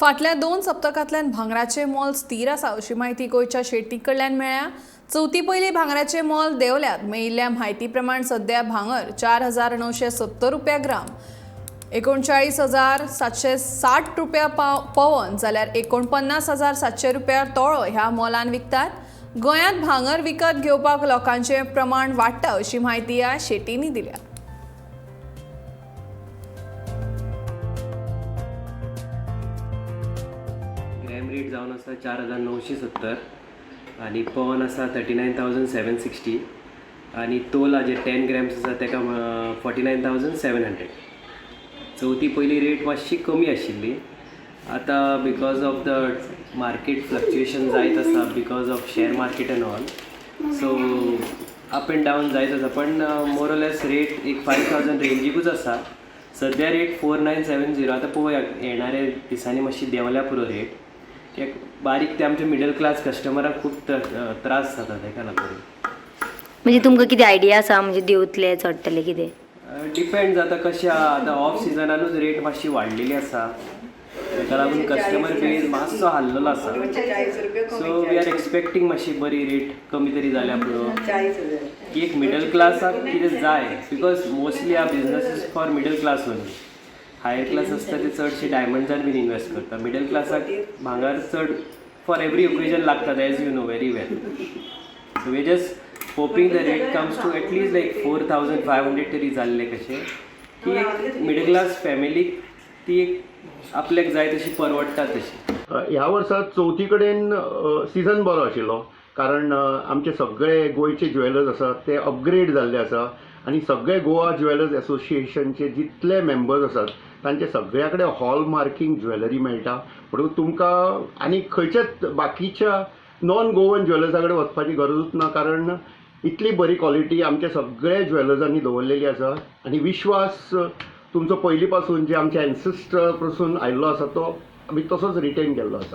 फाटल्या 2 सप्तकांतल्यान भांगराचें मोल स्थिर आसा अशी माहिती गोंयच्या शेट्टी कडल्यान मेळ्ळ्या। चवथी पयली भांगराचें मोल देंवल्यात। मेळिल्ल्या म्हायती प्रमाण सध्या भांगर 4,970 रुपया ग्राम, 39,760 रुपया पवन जाल्यार 49,700 रुपया तोळो ह्या मोलान विकतात। गोंयांत भांगर विकत घेवपाक लोकांचें प्रमाण वाडटा अशी माहिती ह्या शेट्टींनी दिल्या। ग्रॅम रेट जावन आसा 4,970 आनी पवन आसा 39,760 आनी तोल हाजे 10 ग्रॅम्स आसा तेका 49,700। चवथी पयली रेट मातशी कमी आशिल्ली, आतां because of the market fluctuation जायत आसा because of share market end all, so up end down जायत आसा, पण मोरलेस रेट एक 5,000 रेंजीकूच आसा। सद्या रेट 4,970। आतां पळोवया येणाऱ्या दिसांनी मातशी देंवल्या पुरो रेट, कित्याक बारीक ते आमचे मिडल क्लास कस्टमरांक खूब त्रास जाता ताका लागून। म्हणजे तुमकां कितें आयडिया आसा म्हणजे देंवतले चडटले कितें? डिपेंड जाता कशें आहा। आतां ऑफ सिजनानूच रेट मातशी वाडलेली आसा, ताका लागून कस्टमर बेज मातसो हाल्लेलो आसा, सो वी आर एक्सपेक्टींग मातशी बरी रेट कमी तरी जाल्या पुरो, की एक मिडल क्लासाक कितें जाय, बिकॉज मोस्टली हा business is for middle class only. Higher class आसता ते चडशे डायमंड्सान बीन इन्वेस्ट करता, मिडल क्लासाक भांगर चड फॉर एवरी ओकेजन लागतात, as you know very well. So we just hoping the rate comes to at least like 4,500 तरी जाल्ले कशें, की एक मिडल क्लास फॅमिलीक ती एक आपल्याक जाय तशी परवडटा तशी। ह्या वर्सा चवथी कडेन सिजन बरो आशिल्लो, कारण आमचे सगळे गोंयचे ज्वेलर्स आसात ते अपग्रेड जाल्ले आसा आनी सगळे गोवा ज्वेलर्स एसोसिएशनचे जितले मेंबर्स आसात तांचे सगळ्या कडेन हॉलमार्कींग ज्वेलरी मेळटा, म्हणून तुमकां आनी खंयच्याच बाकीच्या नॉन गोवन ज्वेलर्सा कडेन वचपाची गरजूच ना, कारण इतली बरी क्वॉलिटी आमच्या सगळ्या ज्वेलर्सांनी दवरलेली आसा आनी विश्वास तुमचो पयलीं पासून जे आमचे एन्सेस्टर पासून आयिल्लो आसा तो आमी तसोच रिटेन केल्लो आसा।